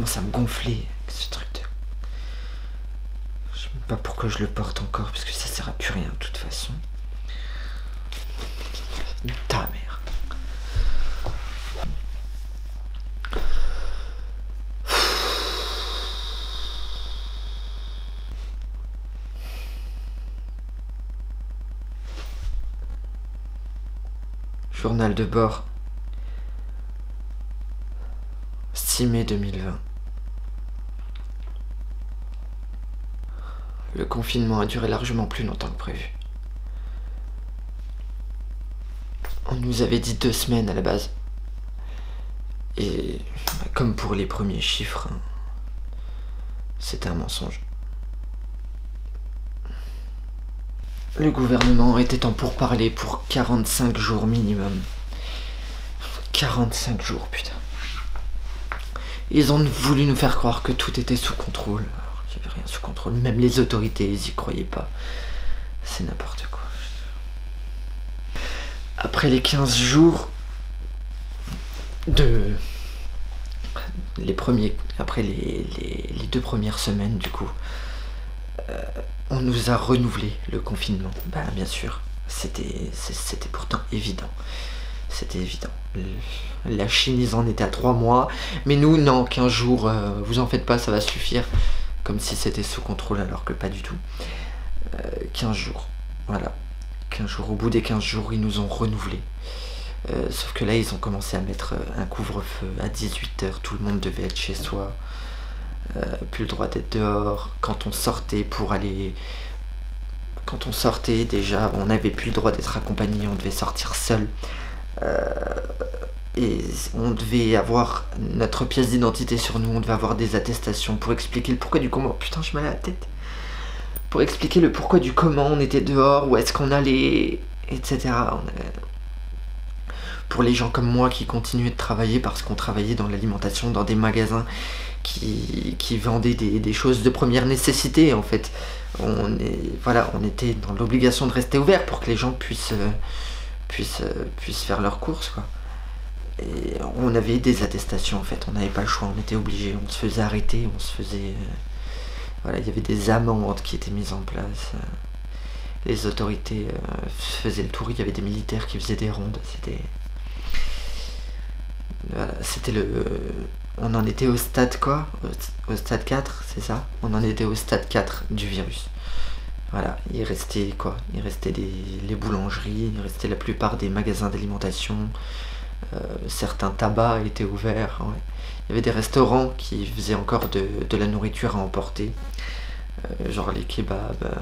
commence à me gonfler, ce truc de... Je sais même pas pourquoi je le porte encore, parce que ça sert à plus rien de toute façon. Ta mère. Journal de bord. 6 mai 2020. Le confinement a duré largement plus longtemps que prévu. On nous avait dit 2 semaines à la base. Et comme pour les premiers chiffres, c'était un mensonge. Le gouvernement était en pourparlers pour 45 jours minimum. 45 jours, putain. Ils ont voulu nous faire croire que tout était sous contrôle. Alors qu'il n'y avait rien sous contrôle. Même les autorités, ils y croyaient pas. C'est n'importe quoi. Après les 15 jours de... Après les 2 premières semaines, du coup, on nous a renouvelé le confinement. Bah, bien sûr. C'était pourtant évident. C'était évident. La Chine, ils en étaient à 3 mois. Mais nous, non, 15 jours, vous en faites pas, ça va suffire. Comme si c'était sous contrôle, alors que pas du tout. 15 jours, voilà. 15 jours. Au bout des 15 jours, ils nous ont renouvelés. Sauf que là, ils ont commencé à mettre un couvre-feu à 18 h. Tout le monde devait être chez soi. Plus le droit d'être dehors. Quand on sortait pour aller... Quand on sortait, déjà, on n'avait plus le droit d'être accompagné. On devait sortir seul. Et on devait avoir notre pièce d'identité sur nous, on devait avoir des attestations pour expliquer le pourquoi du comment. Putain, je me mal à la tête. Pour expliquer le pourquoi du comment on était dehors, où est-ce qu'on allait, etc. Pour les gens comme moi qui continuaient de travailler, parce qu'on travaillait dans l'alimentation, dans des magasins qui vendaient des choses de première nécessité, en fait. On était dans l'obligation de rester ouvert pour que les gens puissent faire leurs courses, quoi. Et on avait des attestations, en fait, on n'avait pas le choix, on était obligé, on se faisait arrêter, on se faisait... voilà, il y avait des amendes qui étaient mises en place, les autorités faisaient le tour, il y avait des militaires qui faisaient des rondes, c'était... Voilà, c'était le... On en était au stade quoi? Au stade 4, c'est ça? On en était au stade 4 du virus. Voilà, il restait quoi? Il restait les boulangeries, il restait la plupart des magasins d'alimentation, certains tabacs étaient ouverts, ouais. Il y avait des restaurants qui faisaient encore de la nourriture à emporter, genre les kebabs,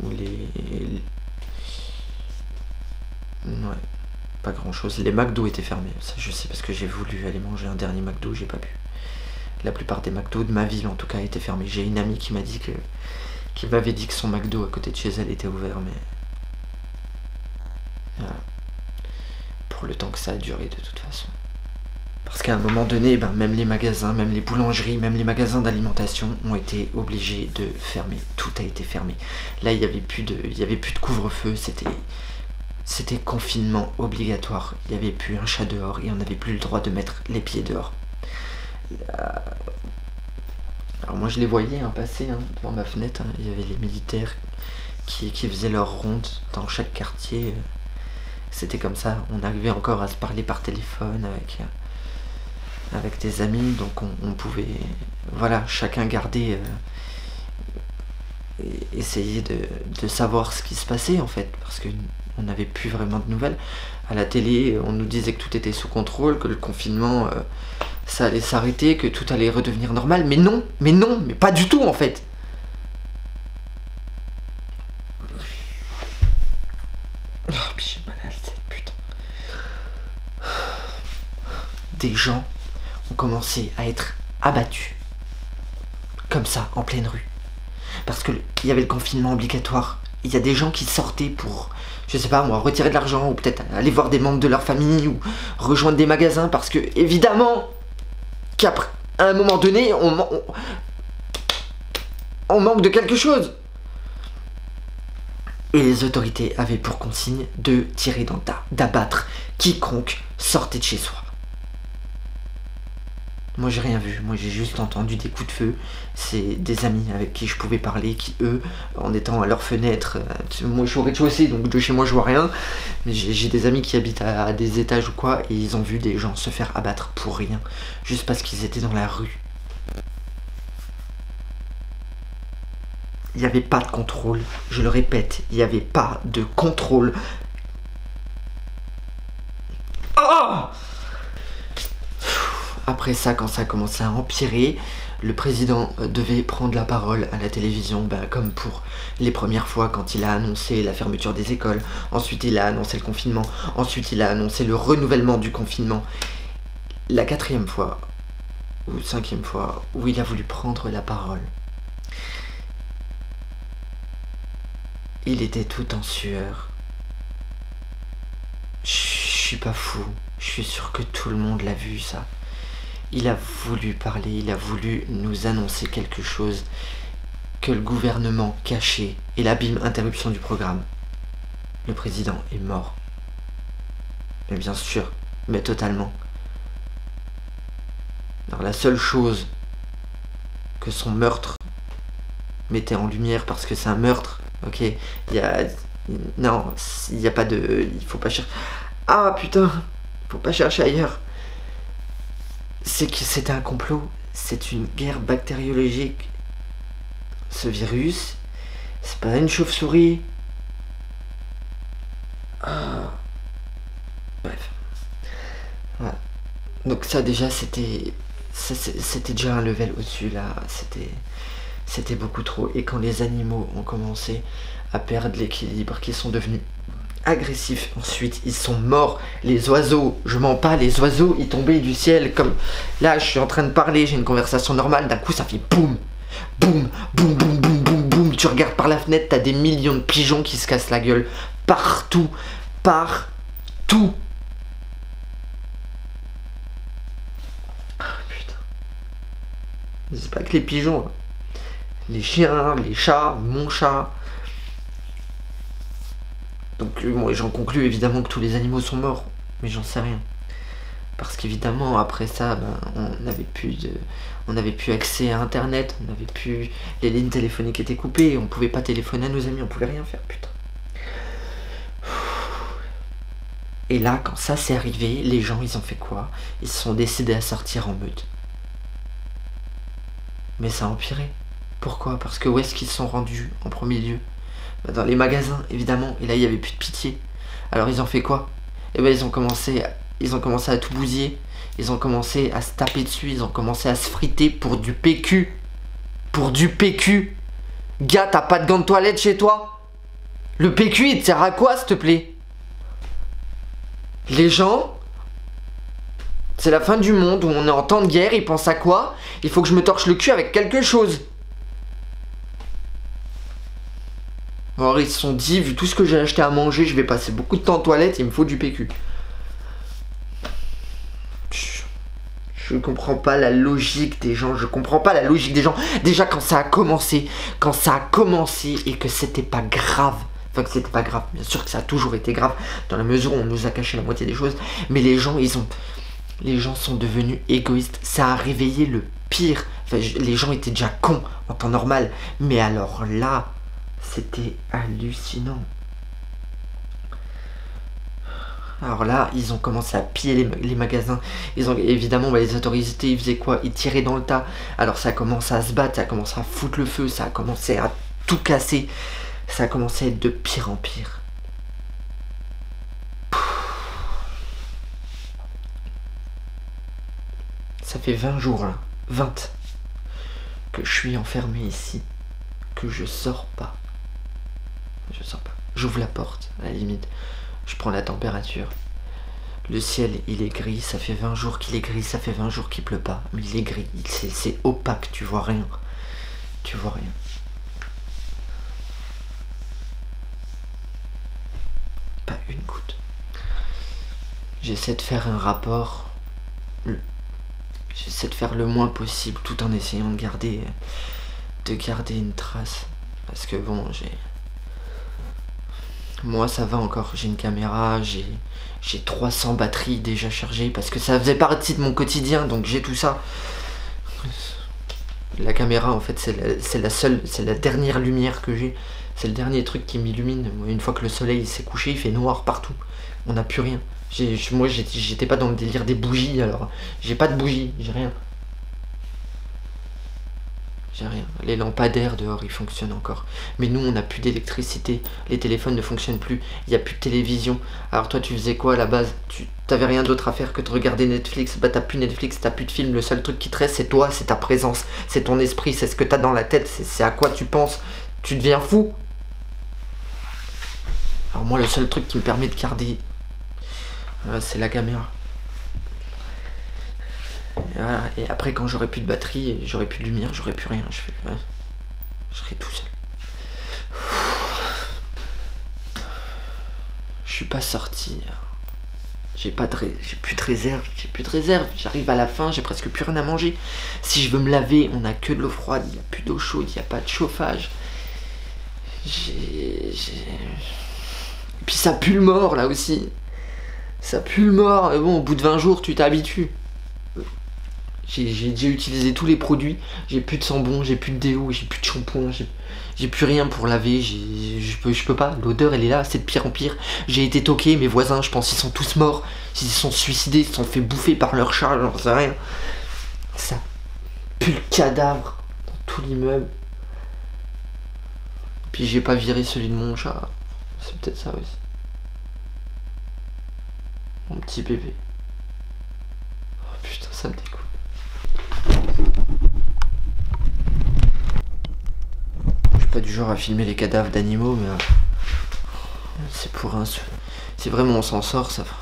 ou les... Ouais, pas grand chose. Les McDo étaient fermés, ça je sais parce que j'ai voulu aller manger un dernier McDo, j'ai pas pu. La plupart des McDo de ma ville en tout cas étaient fermés. J'ai une amie qui m'a dit que... qui m'avait dit que son McDo à côté de chez elle était ouvert, mais... Voilà. Pour le temps que ça a duré de toute façon. Parce qu'à un moment donné, ben, même les magasins, même les boulangeries, même les magasins d'alimentation ont été obligés de fermer. Tout a été fermé. Là, il n'y avait plus de couvre-feu, c'était confinement obligatoire. Il n'y avait plus un chat dehors et on n'avait plus le droit de mettre les pieds dehors. Alors moi je les voyais passer devant ma fenêtre, il y avait les militaires qui faisaient leur ronde dans chaque quartier. C'était comme ça, on arrivait encore à se parler par téléphone avec des amis, donc on pouvait, voilà, chacun garder, essayer de savoir ce qui se passait en fait, parce qu'on n'avait plus vraiment de nouvelles. À la télé, on nous disait que tout était sous contrôle, que le confinement, ça allait s'arrêter, que tout allait redevenir normal, mais non, mais pas du tout en fait. Oh, j'ai mal à la tête, putain. Des gens ont commencé à être abattus, comme ça, en pleine rue. Parce qu'il y avait le confinement obligatoire. Il y a des gens qui sortaient pour, je sais pas moi, retirer de l'argent, ou peut-être aller voir des membres de leur famille, ou rejoindre des magasins, parce que, évidemment, qu'après, à un moment donné, on manque de quelque chose. Et les autorités avaient pour consigne de tirer dans le tas, d'abattre quiconque sortait de chez soi. Moi j'ai rien vu, moi j'ai juste entendu des coups de feu. C'est des amis avec qui je pouvais parler, qui eux, en étant à leur fenêtre, moi je suis au rez-de-chaussée donc de chez moi je vois rien, mais j'ai des amis qui habitent à des étages ou quoi, et ils ont vu des gens se faire abattre pour rien, juste parce qu'ils étaient dans la rue. Il n'y avait pas de contrôle, je le répète, il n'y avait pas de contrôle. Oh! Après ça, quand ça a commencé à empirer, le président devait prendre la parole à la télévision, comme pour les premières fois quand il a annoncé la fermeture des écoles. Ensuite, il a annoncé le confinement. Ensuite, il a annoncé le renouvellement du confinement. La 4e fois, ou 5e fois, où il a voulu prendre la parole, il était tout en sueur. Je suis pas fou, je suis sûr que tout le monde l'a vu ça. Il a voulu parler, il a voulu nous annoncer quelque chose que le gouvernement cachait. Et là, bim, interruption du programme. Le président est mort. Mais bien sûr, mais totalement. Alors la seule chose que son meurtre mettait en lumière, parce que c'est un meurtre, ok, non, il n'y a pas de... Il faut pas chercher... Ah putain, faut pas chercher ailleurs. C'est que c'était un complot, c'est une guerre bactériologique. Ce virus, c'est pas une chauve-souris. Ah. Bref. Voilà. Donc ça déjà c'était déjà un level au-dessus là, c'était beaucoup trop. Et quand les animaux ont commencé à perdre l'équilibre, qu'ils sont devenus agressifs, ensuite ils sont morts. Les oiseaux, je mens pas, les oiseaux ils tombaient du ciel, comme là je suis en train de parler, j'ai une conversation normale, d'un coup ça fait boum, boum, boum, boum, boum, boum, boum. Tu regardes par la fenêtre, t'as des millions de pigeons qui se cassent la gueule partout, partout. Ah, putain, c'est pas que les pigeons, hein. Les chiens, les chats, mon chat. Donc moi j'en conclus évidemment que tous les animaux sont morts, mais j'en sais rien. Parce qu'évidemment après ça, on n'avait plus accès à internet, les lignes téléphoniques étaient coupées, on pouvait pas téléphoner à nos amis, on pouvait rien faire, putain. Et là quand ça s'est arrivé, les gens ils ont fait quoi? Ils se sont décidés à sortir en meute. Mais ça a empiré. Pourquoi? Parce que où est-ce qu'ils se sont rendus en premier lieu? Dans les magasins, évidemment, et là il n'y avait plus de pitié. Alors ils ont fait quoi? Eh ben ils ont commencé à tout bousiller, ils ont commencé à se taper dessus, ils ont commencé à se friter pour du PQ. Pour du PQ. Gars, t'as pas de gants de toilette chez toi? Le PQ il te sert à quoi, s'il te plaît? Les gens, c'est la fin du monde, où on est en temps de guerre, ils pensent à quoi? Il faut que je me torche le cul avec quelque chose. Alors ils se sont dit, vu tout ce que j'ai acheté à manger, je vais passer beaucoup de temps en toilette, il me faut du PQ. Je comprends pas la logique des gens, Déjà quand ça a commencé et que c'était pas grave. Enfin que c'était pas grave, bien sûr que ça a toujours été grave, dans la mesure où on nous a caché la moitié des choses. Mais les gens sont devenus égoïstes, ça a réveillé le pire. Enfin, les gens étaient déjà cons en temps normal, mais alors là... C'était hallucinant. Alors là, ils ont commencé à piller les magasins. Ils ont évidemment, les autorités, ils faisaient quoi? Ils tiraient dans le tas. Alors ça a commencé à se battre, ça a commencé à foutre le feu, ça a commencé à tout casser. Ça a commencé à être de pire en pire. Ça fait 20 jours là, 20, que je suis enfermé ici, que je sors pas. Je sors pas. J'ouvre la porte, à la limite. Je prends la température. Le ciel, il est gris. Ça fait 20 jours qu'il est gris. Ça fait 20 jours qu'il pleut pas. Mais il est gris. C'est opaque. Tu vois rien. Tu vois rien. Pas une goutte. J'essaie de faire un rapport. J'essaie de faire le moins possible tout en essayant de garder une trace. Parce que bon, Moi ça va encore, j'ai une caméra, j'ai 300 batteries déjà chargées parce que ça faisait partie de mon quotidien, donc j'ai tout ça. La caméra en fait c'est la dernière lumière que j'ai. C'est le dernier truc qui m'illumine. Une fois que le soleil s'est couché, il fait noir partout. On n'a plus rien. Moi j'étais pas dans le délire des bougies, alors j'ai pas de bougies, j'ai rien. J'ai rien. Les lampadaires dehors ils fonctionnent encore. Mais nous on n'a plus d'électricité. Les téléphones ne fonctionnent plus. Il n'y a plus de télévision. Alors toi tu faisais quoi à la base? T'avais rien d'autre à faire que de regarder Netflix. Bah t'as plus Netflix, t'as plus de films. Le seul truc qui te reste c'est toi, c'est ta présence, c'est ton esprit, c'est ce que t'as dans la tête, c'est à quoi tu penses. Tu deviens fou. Alors moi le seul truc qui me permet de garder c'est la caméra. Et, voilà. Et après quand j'aurai plus de batterie, j'aurai plus de lumière, j'aurai plus rien. Je serai tout seul. Je suis pas sorti. J'ai plus de réserve, J'arrive à la fin, j'ai presque plus rien à manger. Si je veux me laver, on a que de l'eau froide, il n'y a plus d'eau chaude, il n'y a pas de chauffage. Puis ça pue le mort là aussi. Ça pue le mort, mais bon, au bout de 20 jours, tu t'habitues. J'ai utilisé tous les produits, j'ai plus de sambon, j'ai plus de déo, j'ai plus de shampoing, j'ai plus rien pour laver, je peux pas, l'odeur elle est là, c'est de pire en pire. J'ai été toqué, mes voisins, je pense, ils sont tous morts, ils se sont suicidés, ils se sont fait bouffer par leur chat, j'en sais rien. Ça pue le cadavre dans tout l'immeuble. Puis j'ai pas viré celui de mon chat, c'est peut-être ça aussi. Mon petit bébé. Oh putain, ça me dégoûte. Je suis pas du genre à filmer les cadavres d'animaux, mais c'est pour un... Si vraiment on s'en sort, ça va.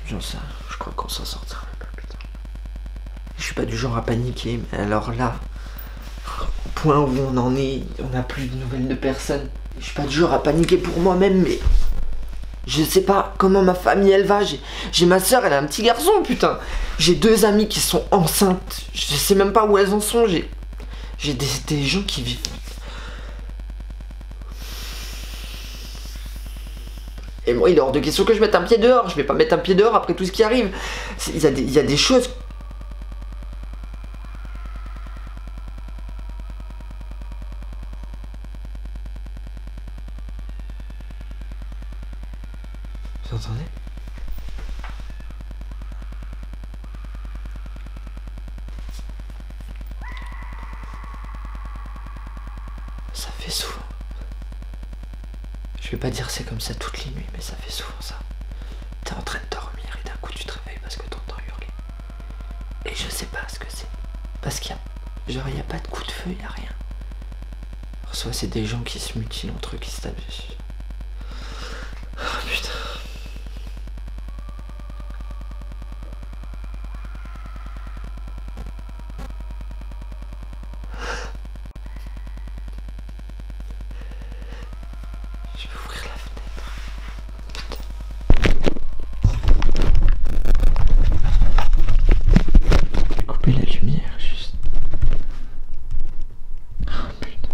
J'en sais, je crois qu'on s'en sortira même pas, putain. Je suis pas du genre à paniquer, mais alors là, au point où on en est, on n'a plus de nouvelles de personne. Je suis pas du genre à paniquer pour moi-même, mais... Je sais pas comment ma famille elle va, j'ai ma soeur, elle a un petit garçon, putain. J'ai 2 amies qui sont enceintes, je sais même pas où elles en sont, j'ai des gens qui vivent. Et moi il est hors de question que je mette un pied dehors, je vais pas mettre un pied dehors après tout ce qui arrive. Il y a des choses... Vous entendez? Ça fait souvent. Je vais pas dire c'est comme ça toutes les nuits, mais ça fait souvent ça. T'es en train de dormir et d'un coup tu te réveilles parce que t'entends hurler. Et je sais pas ce que c'est. Parce qu'il y a pas de coup de feu, y a rien. Alors, soit c'est des gens qui se mutilent entre eux, qui se tapent dessus. Oh putain. Je vais ouvrir la fenêtre. Je vais couper la lumière juste. Oh putain.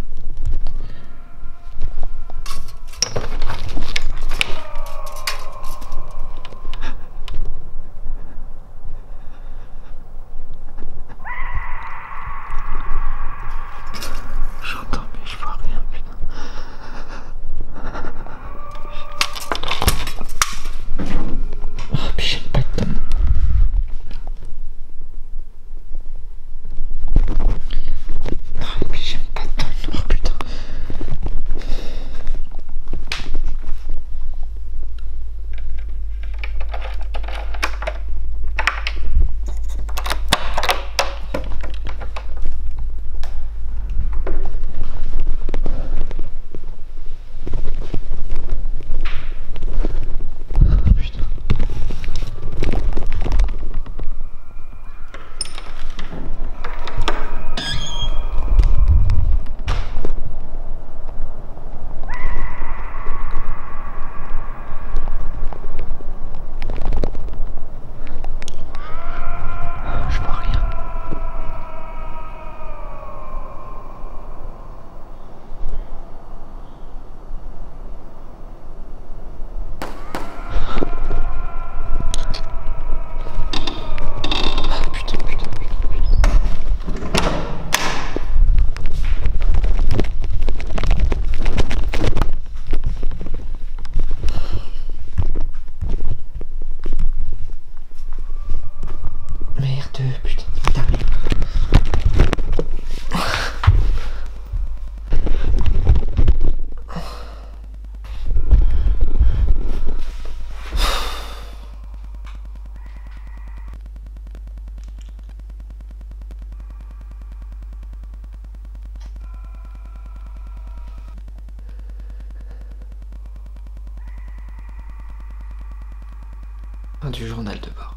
du journal de bord.